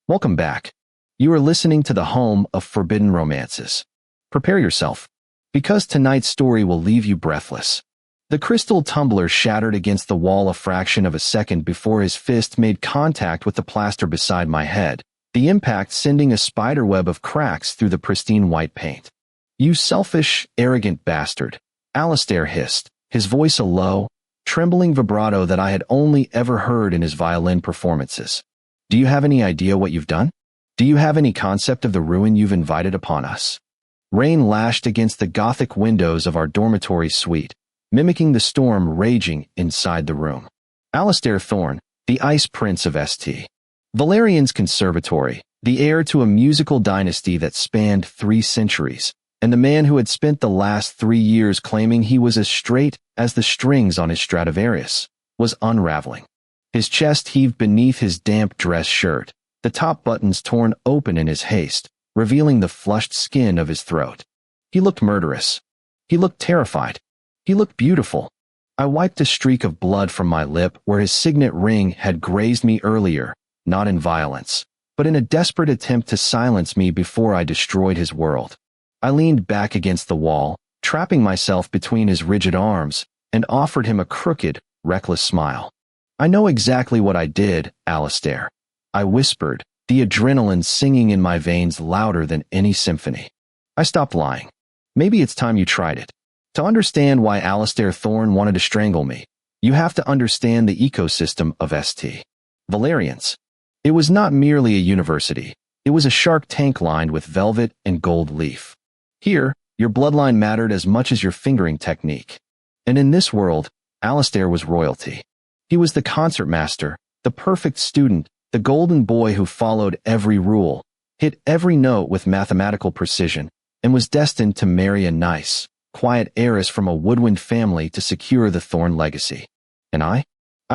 Welcome back. You are listening to the home of forbidden romances. Prepare yourself, because tonight's story will leave you breathless. The crystal tumbler shattered against the wall a fraction of a second before his fist made contact with the plaster beside my head, the impact sending a spiderweb of cracks through the pristine white paint. "You selfish, arrogant bastard," Alistair hissed, his voice a low, trembling vibrato that I had only ever heard in his violin performances. "Do you have any idea what you've done? Do you have any concept of the ruin you've invited upon us?" Rain lashed against the Gothic windows of our dormitory suite, mimicking the storm raging inside the room. Alistair Thorne, the Ice Prince of St. Valerian's Conservatory, the heir to a musical dynasty that spanned 3 centuries, and the man who had spent the last 3 years claiming he was as straight as the strings on his Stradivarius, was unraveling. His chest heaved beneath his damp dress shirt, the top buttons torn open in his haste, revealing the flushed skin of his throat. He looked murderous. He looked terrified. He looked beautiful. I wiped a streak of blood from my lip where his signet ring had grazed me earlier, not in violence, but in a desperate attempt to silence me before I destroyed his world. I leaned back against the wall, trapping myself between his rigid arms, and offered him a crooked, reckless smile. "I know exactly what I did, Alistair," I whispered, the adrenaline singing in my veins louder than any symphony. I stopped lying. "Maybe it's time you tried it. To understand why Alistair Thorne wanted to strangle me, you have to understand the ecosystem of St. Valerian's. It was not merely a university. It was a shark tank lined with velvet and gold leaf. Here, your bloodline mattered as much as your fingering technique. And in this world, Alistair was royalty. He was the concertmaster, the perfect student, the golden boy who followed every rule, hit every note with mathematical precision, and was destined to marry a nice, quiet heiress from a woodwind family to secure the Thorne legacy. And I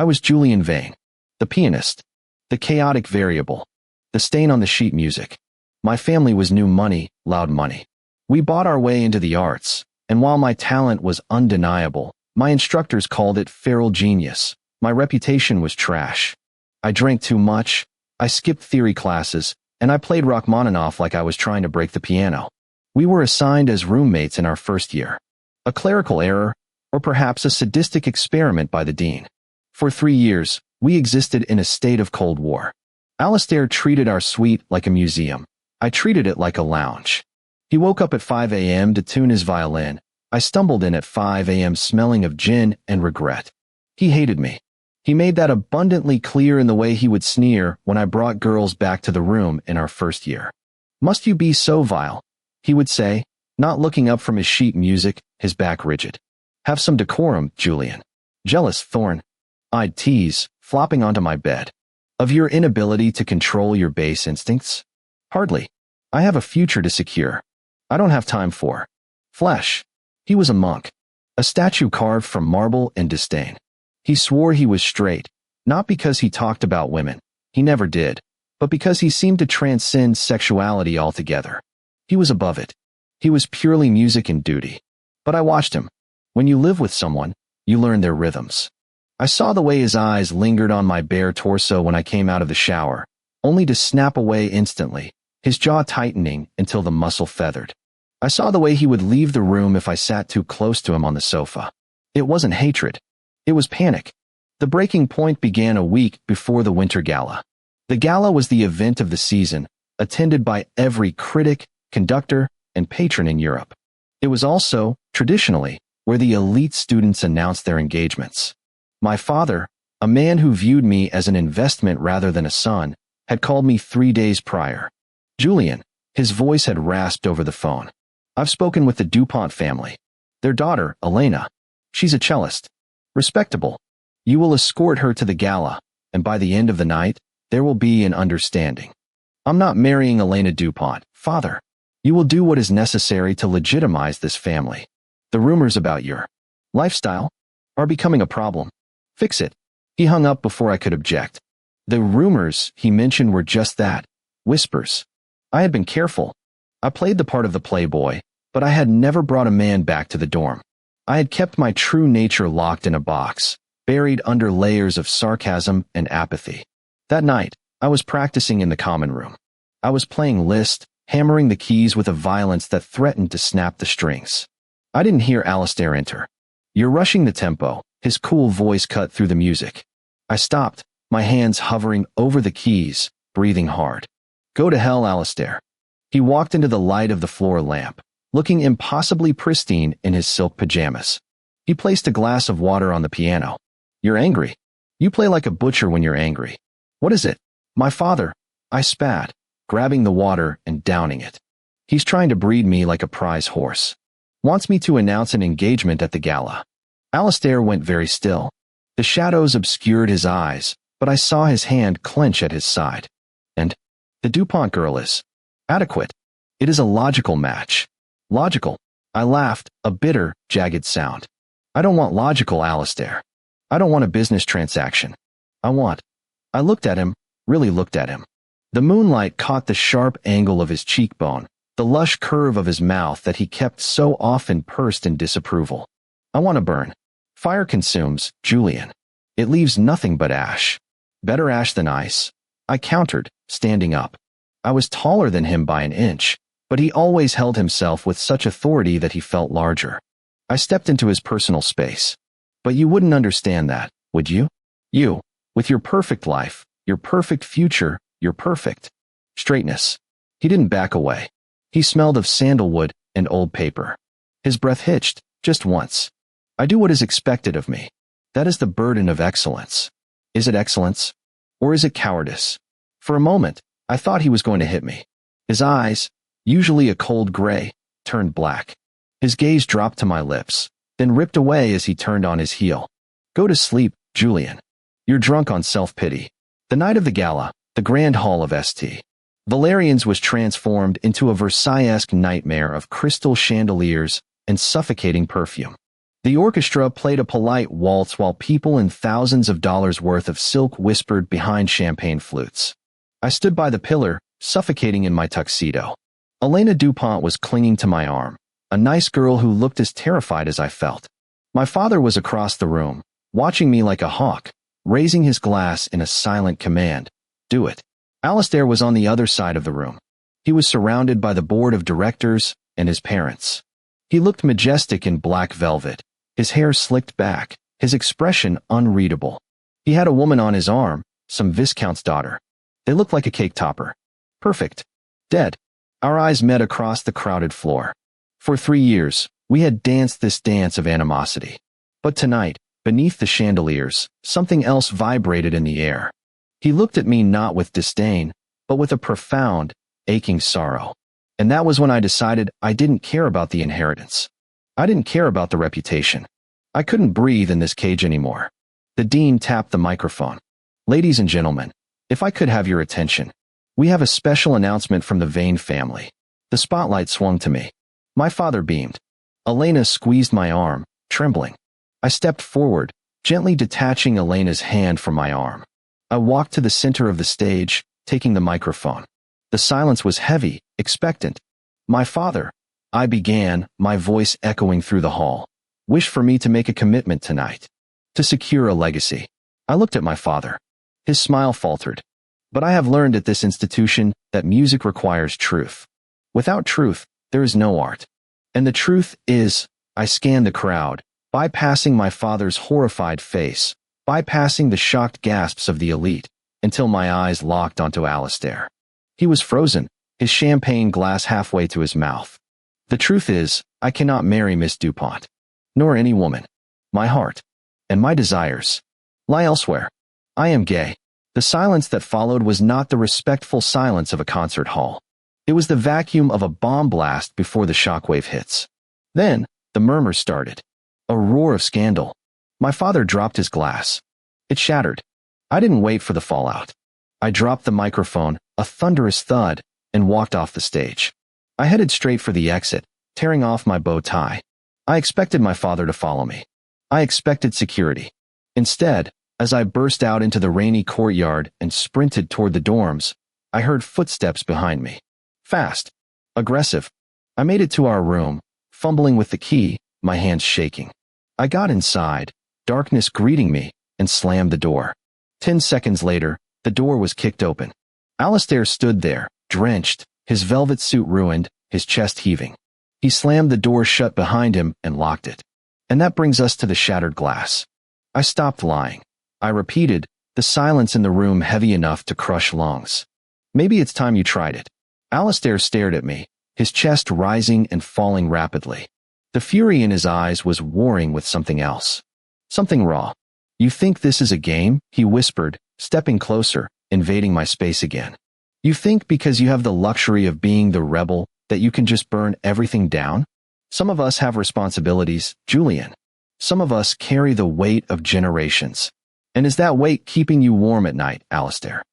was Julian Vane, the pianist, the chaotic variable, the stain on the sheet music. My family was new money, loud money. We bought our way into the arts, and while my talent was undeniable, my instructors called it feral genius. My reputation was trash. I drank too much, I skipped theory classes, and I played Rachmaninoff like I was trying to break the piano. We were assigned as roommates in our first year. A clerical error, or perhaps a sadistic experiment by the dean. For 3 years, we existed in a state of Cold War. Alistair treated our suite like a museum. I treated it like a lounge. He woke up at 5 a.m. to tune his violin. I stumbled in at 5 a.m. smelling of gin and regret. He hated me. He made that abundantly clear in the way he would sneer when I brought girls back to the room in our first year. "Must you be so vile?" he would say, not looking up from his sheet music, his back rigid. "Have some decorum, Julian." "Jealous, Thorne," I'd tease, flopping onto my bed. "Of your inability to control your base instincts?" "Hardly. I have a future to secure. I don't have time for flesh." He was a monk, a statue carved from marble and disdain. He swore he was straight, not because he talked about women, he never did, but because he seemed to transcend sexuality altogether. He was above it. He was purely music and duty. But I watched him. When you live with someone, you learn their rhythms. I saw the way his eyes lingered on my bare torso when I came out of the shower, only to snap away instantly, his jaw tightening until the muscle feathered. I saw the way he would leave the room if I sat too close to him on the sofa. It wasn't hatred. It was panic. The breaking point began a week before the Winter Gala. The gala was the event of the season, attended by every critic, conductor, and patron in Europe. It was also, traditionally, where the elite students announced their engagements. My father, a man who viewed me as an investment rather than a son, had called me 3 days prior. "Julian," his voice had rasped over the phone. "I've spoken with the DuPont family. Their daughter, Elena. She's a cellist. Respectable. You will escort her to the gala, and by the end of the night, there will be an understanding. I'm not marrying Elena DuPont, father. You will do what is necessary to legitimize this family. The rumors about your lifestyle are becoming a problem. Fix it." He hung up before I could object. The rumors he mentioned were just that, whispers. I had been careful. I played the part of the playboy, but I had never brought a man back to the dorm. I had kept my true nature locked in a box, buried under layers of sarcasm and apathy. That night, I was practicing in the common room. I was playing Liszt, hammering the keys with a violence that threatened to snap the strings. I didn't hear Alistair enter. "You're rushing the tempo," his cool voice cut through the music. I stopped, my hands hovering over the keys, breathing hard. "Go to hell, Alistair." He walked into the light of the floor lamp, looking impossibly pristine in his silk pajamas. He placed a glass of water on the piano. "You're angry. You play like a butcher when you're angry. What is it?" "My father," I spat, grabbing the water and downing it. "He's trying to breed me like a prize horse. Wants me to announce an engagement at the gala." Alistair went very still. The shadows obscured his eyes, but I saw his hand clench at his side. "And the DuPont girl is adequate. It is a logical match." "Logical?" I laughed, a bitter, jagged sound. "I don't want logical, Alistair. I don't want a business transaction. I looked at him, really looked at him. The moonlight caught the sharp angle of his cheekbone, the lush curve of his mouth that he kept so often pursed in disapproval. "I want to burn." "Fire consumes, Julian. It leaves nothing but ash." "Better ash than ice," I countered, standing up. I was taller than him by an inch, but he always held himself with such authority that he felt larger. I stepped into his personal space. "But you wouldn't understand that, would you? You, with your perfect life, your perfect future, your perfect straightness." He didn't back away. He smelled of sandalwood and old paper. His breath hitched, just once. "I do what is expected of me. That is the burden of excellence." Is it excellence? Or is it cowardice? For a moment, I thought he was going to hit me. His eyes, usually a cold gray, turned black. His gaze dropped to my lips, then ripped away as he turned on his heel. "Go to sleep, Julian. You're drunk on self-pity." The night of the gala, the grand hall of St. Valerian's was transformed into a Versailles-esque nightmare of crystal chandeliers and suffocating perfume. The orchestra played a polite waltz while people in thousands of dollars worth of silk whispered behind champagne flutes. I stood by the pillar, suffocating in my tuxedo. Elena DuPont was clinging to my arm, a nice girl who looked as terrified as I felt. My father was across the room, watching me like a hawk, raising his glass in a silent command. "Do it." Alistair was on the other side of the room. He was surrounded by the board of directors and his parents. He looked majestic in black velvet, his hair slicked back, his expression unreadable. He had a woman on his arm, some viscount's daughter. They looked like a cake topper. Perfect. Dead. Our eyes met across the crowded floor. For 3 years, we had danced this dance of animosity. But tonight, beneath the chandeliers, something else vibrated in the air. He looked at me not with disdain, but with a profound, aching sorrow. And that was when I decided I didn't care about the inheritance. I didn't care about the reputation. I couldn't breathe in this cage anymore. The dean tapped the microphone. "Ladies and gentlemen, if I could have your attention. We have a special announcement from the Vane family." The spotlight swung to me. My father beamed. Elena squeezed my arm, trembling. I stepped forward, gently detaching Elena's hand from my arm. I walked to the center of the stage, taking the microphone. The silence was heavy, expectant. "My father," I began, my voice echoing through the hall, "wished for me to make a commitment tonight. To secure a legacy." I looked at my father. His smile faltered. "But I have learned at this institution that music requires truth. Without truth, there is no art. And the truth is," I scanned the crowd, bypassing my father's horrified face, bypassing the shocked gasps of the elite, until my eyes locked onto Alistair. He was frozen, his champagne glass halfway to his mouth. "The truth is, I cannot marry Miss DuPont. Nor any woman. My heart and my desires lie elsewhere. I am gay." The silence that followed was not the respectful silence of a concert hall. It was the vacuum of a bomb blast before the shockwave hits. Then, the murmur started. A roar of scandal. My father dropped his glass. It shattered. I didn't wait for the fallout. I dropped the microphone, a thunderous thud, and walked off the stage. I headed straight for the exit, tearing off my bow tie. I expected my father to follow me. I expected security. Instead, as I burst out into the rainy courtyard and sprinted toward the dorms, I heard footsteps behind me. Fast. Aggressive. I made it to our room, fumbling with the key, my hands shaking. I got inside, darkness greeting me, and slammed the door. 10 seconds later, The door was kicked open. Alistair stood there, drenched, his velvet suit ruined, his chest heaving. He slammed the door shut behind him and locked it. And that brings us to the shattered glass. I stopped lying. I repeated, the silence in the room heavy enough to crush lungs. Maybe it's time you tried it. Alistair stared at me, his chest rising and falling rapidly. The fury in his eyes was warring with something else. Something raw. You think this is a game? He whispered, stepping closer, invading my space again. You think because you have the luxury of being the rebel that you can just burn everything down? Some of us have responsibilities, Julian. Some of us carry the weight of generations. And is that weight keeping you warm at night, Alistair?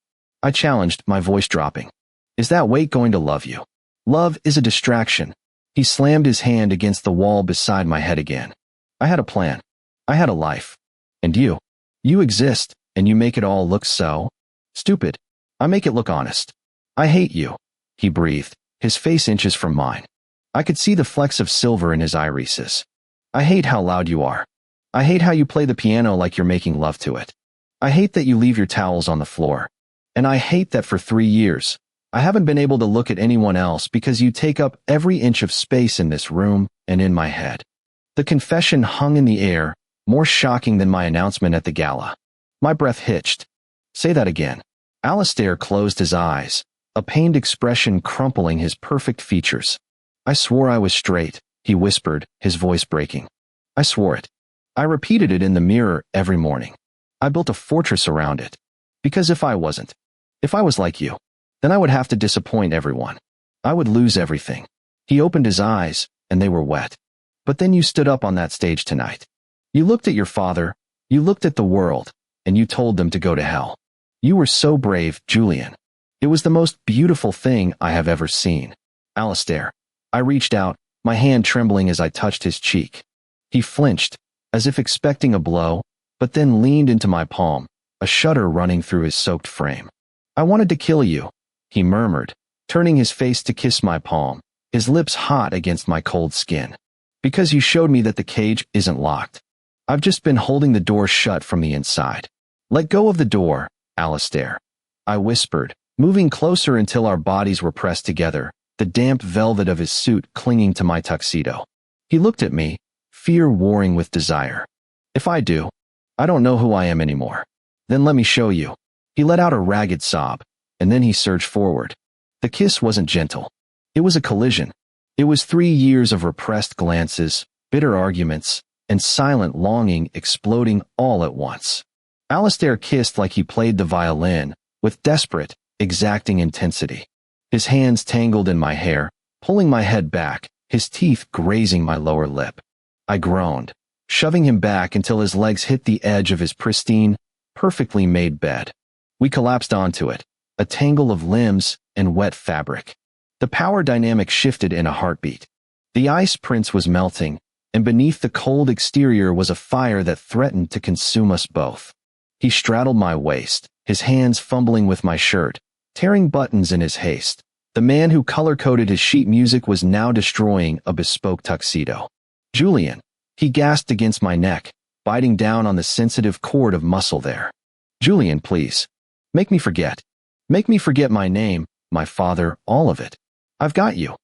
I challenged, my voice dropping. Is that weight going to love you? Love is a distraction. He slammed his hand against the wall beside my head again. I had a plan. I had a life. And you? You exist, and you make it all look so stupid. I make it look honest. I hate you, he breathed, his face inches from mine. I could see the flecks of silver in his irises. I hate how loud you are. I hate how you play the piano like you're making love to it. I hate that you leave your towels on the floor. And I hate that for 3 years, I haven't been able to look at anyone else because you take up every inch of space in this room and in my head. The confession hung in the air, more shocking than my announcement at the gala. My breath hitched. Say that again. Alistair closed his eyes, a pained expression crumpling his perfect features. I swore I was straight, he whispered, his voice breaking. I swore it. I repeated it in the mirror every morning. I built a fortress around it. Because if I wasn't, if I was like you, then I would have to disappoint everyone. I would lose everything. He opened his eyes, and they were wet. But then you stood up on that stage tonight. You looked at your father, you looked at the world, and you told them to go to hell. You were so brave, Julian. It was the most beautiful thing I have ever seen. Alistair. I reached out, my hand trembling as I touched his cheek. He flinched, as if expecting a blow, but then leaned into my palm, a shudder running through his soaked frame. I wanted to kill you, he murmured, turning his face to kiss my palm, his lips hot against my cold skin. Because you showed me that the cage isn't locked. I've just been holding the door shut from the inside. Let go of the door, Alistair. I whispered, moving closer until our bodies were pressed together, the damp velvet of his suit clinging to my tuxedo. He looked at me, fear warring with desire. If I do, I don't know who I am anymore. Then let me show you. He let out a ragged sob, and then he surged forward. The kiss wasn't gentle. It was a collision. It was 3 years of repressed glances, bitter arguments, and silent longing exploding all at once. Alistair kissed like he played the violin, with desperate, exacting intensity. His hands tangled in my hair, pulling my head back, his teeth grazing my lower lip. I groaned, shoving him back until his legs hit the edge of his pristine, perfectly made bed. We collapsed onto it, a tangle of limbs and wet fabric. The power dynamic shifted in a heartbeat. The ice prince was melting, and beneath the cold exterior was a fire that threatened to consume us both. He straddled my waist, his hands fumbling with my shirt, tearing buttons in his haste. The man who color-coded his sheet music was now destroying a bespoke tuxedo. Julian, he gasped against my neck, biting down on the sensitive cord of muscle there. Julian, please. Make me forget. Make me forget my name, my father, all of it. I've got you.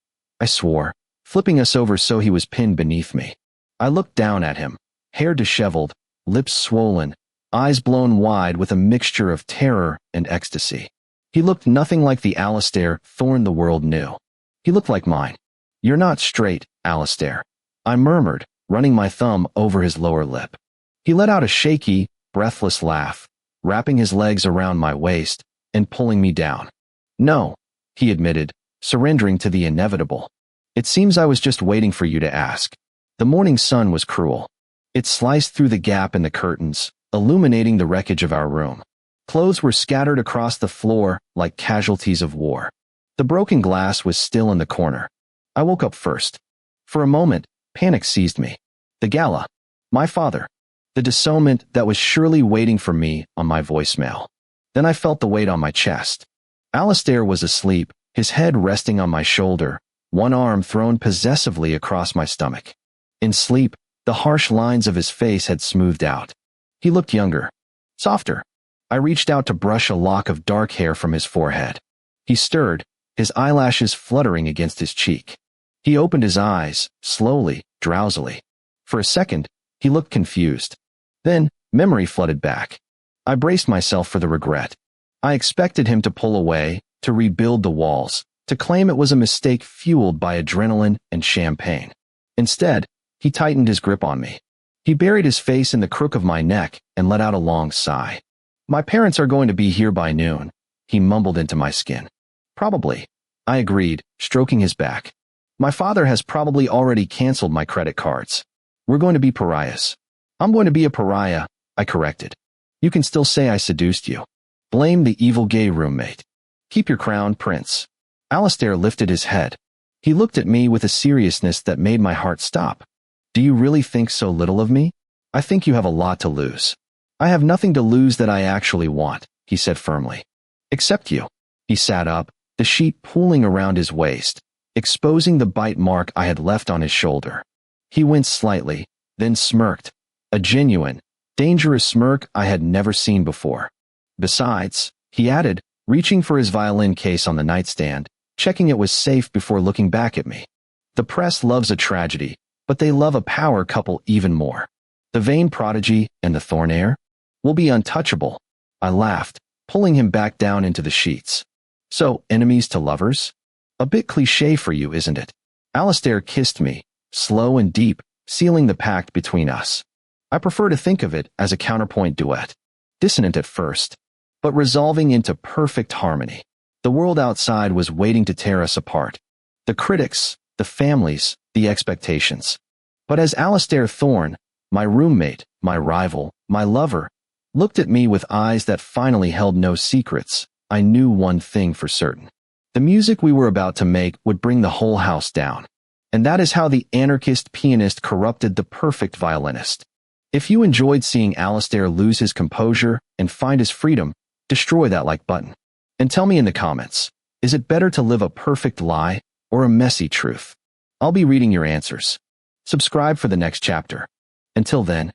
I swore, flipping us over so he was pinned beneath me. I looked down at him, hair disheveled, lips swollen, eyes blown wide with a mixture of terror and ecstasy. He looked nothing like the Alistair Thorne the world knew. He looked like mine. You're not straight, Alistair. I murmured, running my thumb over his lower lip. He let out a shaky, breathless laugh, wrapping his legs around my waist and pulling me down. No, he admitted, surrendering to the inevitable. It seems I was just waiting for you to ask. The morning sun was cruel. It sliced through the gap in the curtains, illuminating the wreckage of our room. Clothes were scattered across the floor like casualties of war. The broken glass was still in the corner. I woke up first. For a moment, panic seized me. The gala. My father. The disownment that was surely waiting for me on my voicemail. Then I felt the weight on my chest. Alistair was asleep, his head resting on my shoulder, one arm thrown possessively across my stomach. In sleep, the harsh lines of his face had smoothed out. He looked younger. Softer. I reached out to brush a lock of dark hair from his forehead. He stirred, his eyelashes fluttering against his cheek. He opened his eyes, slowly, drowsily. For a second, he looked confused. Then, memory flooded back. I braced myself for the regret. I expected him to pull away, to rebuild the walls, to claim it was a mistake fueled by adrenaline and champagne. Instead, he tightened his grip on me. He buried his face in the crook of my neck and let out a long sigh. My parents are going to be here by noon, he mumbled into my skin. Probably, I agreed, stroking his back. My father has probably already canceled my credit cards. We're going to be pariahs. I'm going to be a pariah, I corrected. You can still say I seduced you. Blame the evil gay roommate. Keep your crown, Prince. Alistair lifted his head. He looked at me with a seriousness that made my heart stop. Do you really think so little of me? I think you have a lot to lose. I have nothing to lose that I actually want, he said firmly. Except you. He sat up, the sheet pooling around his waist, exposing the bite mark I had left on his shoulder. He winced slightly, then smirked, a genuine, dangerous smirk I had never seen before. Besides, he added, reaching for his violin case on the nightstand, checking it was safe before looking back at me. The press loves a tragedy, but they love a power couple even more. The vain prodigy and the thorn heir will be untouchable. I laughed, pulling him back down into the sheets. So, enemies to lovers? A bit cliché for you, isn't it? Alistair kissed me, slow and deep, sealing the pact between us. I prefer to think of it as a counterpoint duet. Dissonant at first, but resolving into perfect harmony. The world outside was waiting to tear us apart. The critics, the families, the expectations. But as Alistair Thorne, my roommate, my rival, my lover, looked at me with eyes that finally held no secrets, I knew one thing for certain. The music we were about to make would bring the whole house down. And that is how the anarchist pianist corrupted the perfect violinist. If you enjoyed seeing Alistair lose his composure and find his freedom, destroy that like button. And tell me in the comments, is it better to live a perfect lie or a messy truth? I'll be reading your answers. Subscribe for the next chapter. Until then,